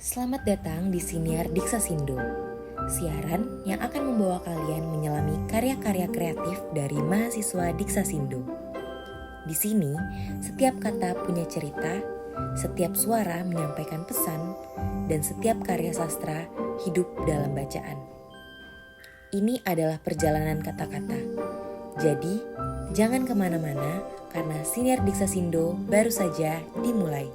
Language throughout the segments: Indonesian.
Selamat datang di Siniar Diksasindo, siaran yang akan membawa kalian menyelami karya-karya kreatif dari mahasiswa Diksasindo. Di sini, setiap kata punya cerita, setiap suara menyampaikan pesan, dan setiap karya sastra hidup dalam bacaan. Ini adalah perjalanan kata-kata. Jadi, jangan kemana-mana karena Siniar Diksasindo baru saja dimulai.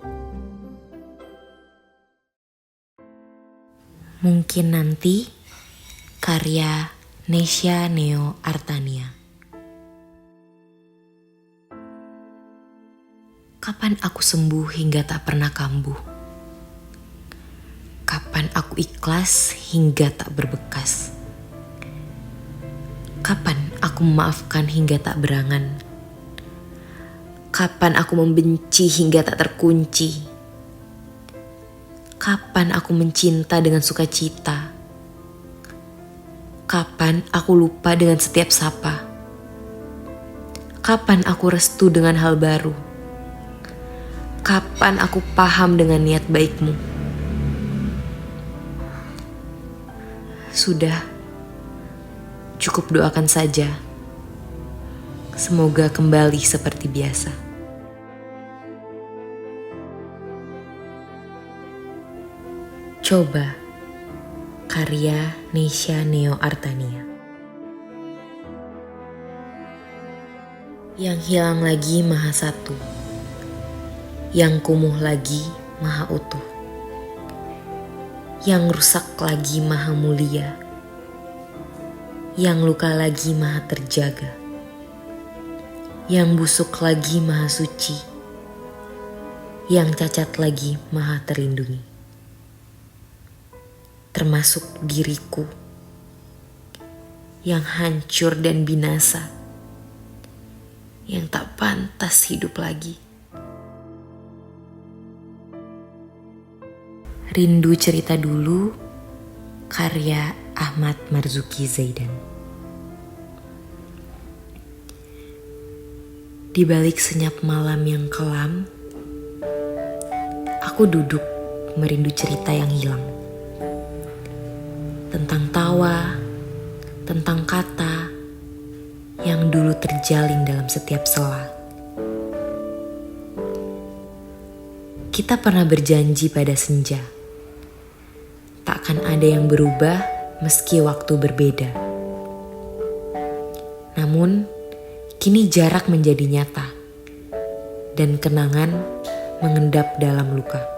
Mungkin nanti, karya Nesya Neo Artania. Kapan aku sembuh hingga tak pernah kambuh? Kapan aku ikhlas hingga tak berbekas? Kapan aku memaafkan hingga tak berangan? Kapan aku membenci hingga tak terkunci? Kapan aku mencinta dengan sukacita? Kapan aku lupa dengan setiap sapa? Kapan aku restu dengan hal baru? Kapan aku paham dengan niat baikmu? Sudah, cukup doakan saja. Semoga kembali seperti biasa. Coba, karya Nesya Neo Artania. Yang hilang lagi maha satu, yang kumuh lagi maha utuh, yang rusak lagi maha mulia, yang luka lagi maha terjaga, yang busuk lagi maha suci, yang cacat lagi maha terlindungi. Termasuk diriku yang hancur dan binasa, yang tak pantas hidup lagi. Rindu cerita dulu, karya Ahmad Marzuki Zaidan. Di balik senyap malam yang kelam, aku duduk merindu cerita yang hilang. Tentang tawa, tentang kata yang dulu terjalin dalam setiap sela. Kita pernah berjanji pada senja, takkan ada yang berubah meski waktu berbeda. Namun, kini jarak menjadi nyata, dan kenangan mengendap dalam luka.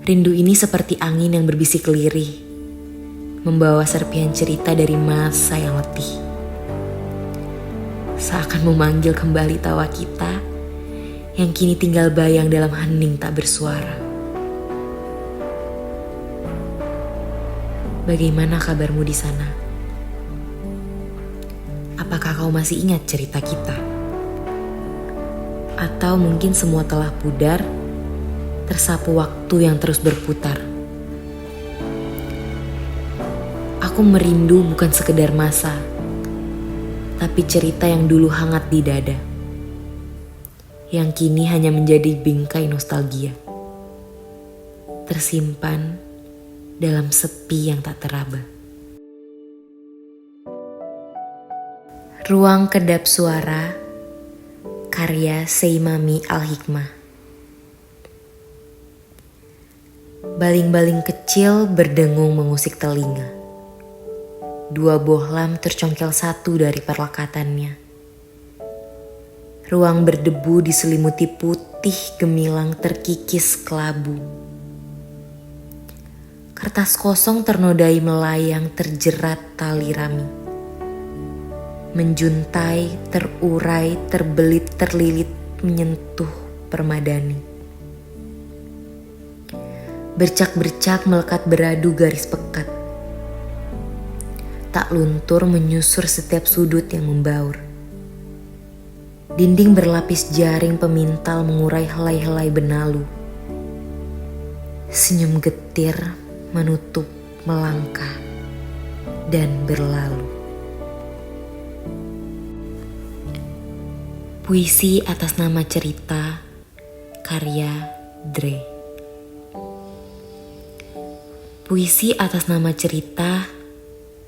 Rindu ini seperti angin yang berbisik lirih, membawa serpihan cerita dari masa yang letih. Seakan memanggil kembali tawa kita yang kini tinggal bayang dalam hening tak bersuara. Bagaimana kabarmu di sana? Apakah kau masih ingat cerita kita? Atau mungkin semua telah pudar, tersapu waktu yang terus berputar. Aku merindu bukan sekedar masa, tapi cerita yang dulu hangat di dada, yang kini hanya menjadi bingkai nostalgia, tersimpan dalam sepi yang tak teraba. Ruang Kedap Suara, karya Seimami Al-Hikmah. Baling-baling kecil berdengung mengusik telinga. Dua bohlam tercongkel satu dari perlekatannya. Ruang berdebu diselimuti putih gemilang terkikis kelabu. Kertas kosong ternodai melayang terjerat tali rami. Menjuntai, terurai, terbelit, terlilit, menyentuh permadani. Bercak-bercak melekat beradu garis pekat. Tak luntur menyusur setiap sudut yang membaur. Dinding berlapis jaring pemintal mengurai helai-helai benalu. Senyum getir menutup, melangkah, dan berlalu. Puisi atas nama cerita, karya Dre. Puisi atas nama cerita,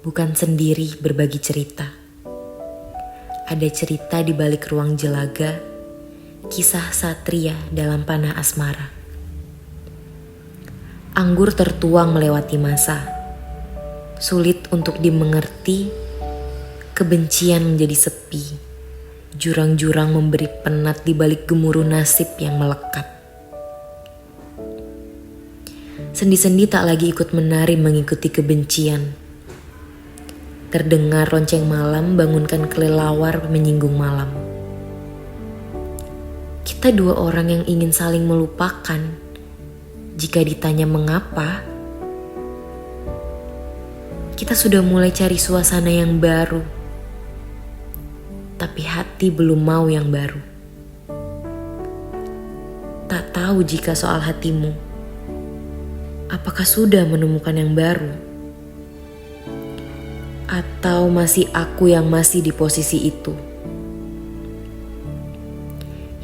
bukan sendiri berbagi cerita. Ada cerita di balik ruang jelaga, kisah satria dalam panah asmara. Anggur tertuang melewati masa, sulit untuk dimengerti, kebencian menjadi sepi, jurang-jurang memberi penat di balik gemuruh nasib yang melekat. Sendi-sendi tak lagi ikut menari mengikuti kebencian. Terdengar lonceng malam bangunkan kelelawar menyinggung malam. Kita dua orang yang ingin saling melupakan. Jika ditanya mengapa, kita sudah mulai cari suasana yang baru. Tapi hati belum mau yang baru. Tak tahu jika soal hatimu. Apakah sudah menemukan yang baru? Atau masih aku yang masih di posisi itu?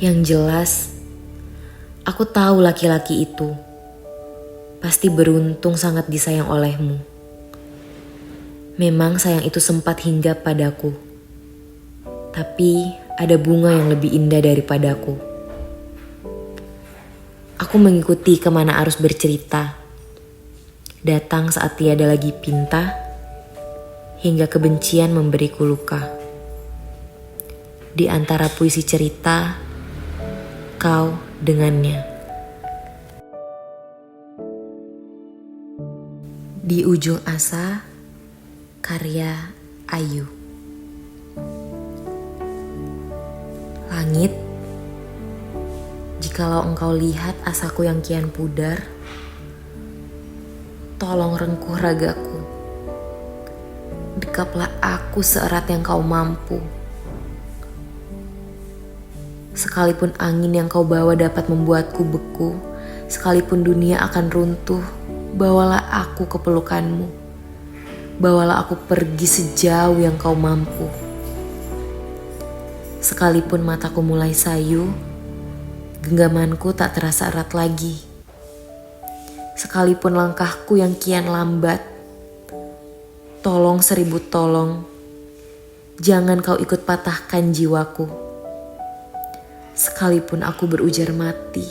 Yang jelas, aku tahu laki-laki itu pasti beruntung sangat disayang olehmu. Memang sayang itu sempat hinggap padaku. Tapi ada bunga yang lebih indah daripadaku. Aku mengikuti kemana arus bercerita. Datang saat tiada lagi pinta, hingga kebencian memberiku luka. Di antara puisi cerita, kau dengannya. Di ujung asa, karya Ayu. Langit, jikalau engkau lihat asaku yang kian pudar, tolong rengkuh ragaku. Dekaplah aku seerat yang kau mampu. Sekalipun angin yang kau bawa dapat membuatku beku, sekalipun dunia akan runtuh, bawalah aku ke pelukanmu. Bawalah aku pergi sejauh yang kau mampu. Sekalipun mataku mulai sayu, genggamanku tak terasa erat lagi. Sekalipun langkahku yang kian lambat, tolong 1000 tolong, jangan kau ikut patahkan jiwaku. Sekalipun aku berujar mati,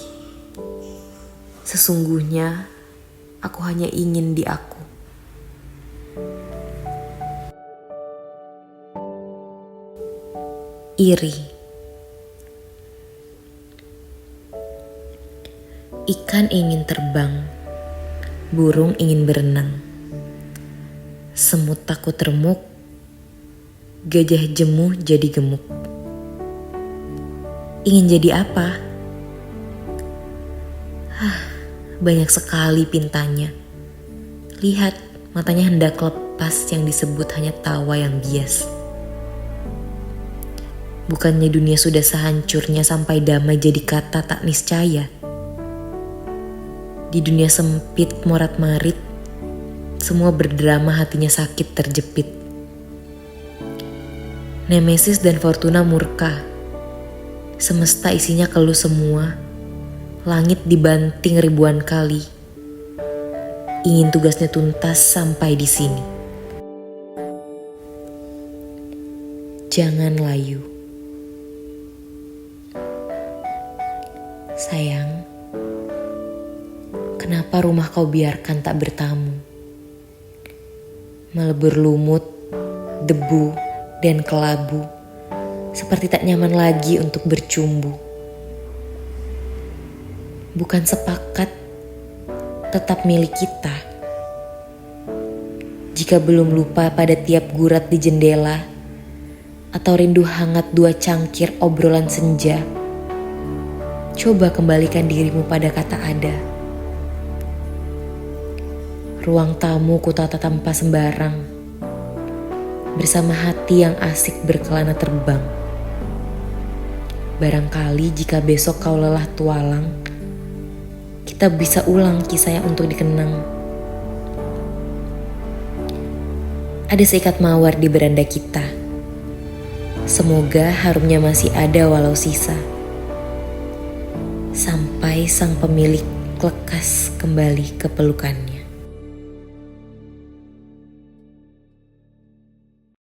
sesungguhnya aku hanya ingin di aku. Iri. Ikan ingin terbang, burung ingin berenang. Semut takut remuk, gajah jemuh jadi gemuk. Ingin jadi apa? Banyak sekali pintanya. Lihat, matanya hendak lepas yang disebut hanya tawa yang bias. Bukannya dunia sudah sehancurnya sampai damai jadi kata tak niscaya. Di dunia sempit morat-marit, semua berdrama hatinya sakit terjepit. Nemesis dan Fortuna murka. Semesta isinya keluh semua. Langit dibanting ribuan kali. Ingin tugasnya tuntas sampai di sini. Jangan layu. Sayang, kenapa rumah kau biarkan tak bertamu? Melebur lumut, debu, dan kelabu, seperti tak nyaman lagi untuk bercumbu. Bukan sepakat, tetap milik kita. Jika belum lupa pada tiap gurat di jendela, atau rindu hangat 2 cangkir obrolan senja, coba kembalikan dirimu pada kata ada. Ruang tamu kutata tanpa sembarang, bersama hati yang asik berkelana terbang. Barangkali jika besok kau lelah tualang, kita bisa ulang kisah yang untuk dikenang. Ada seikat mawar di beranda kita. Semoga harumnya masih ada walau sisa. sampai sang pemilik lekas kembali ke pelukannya.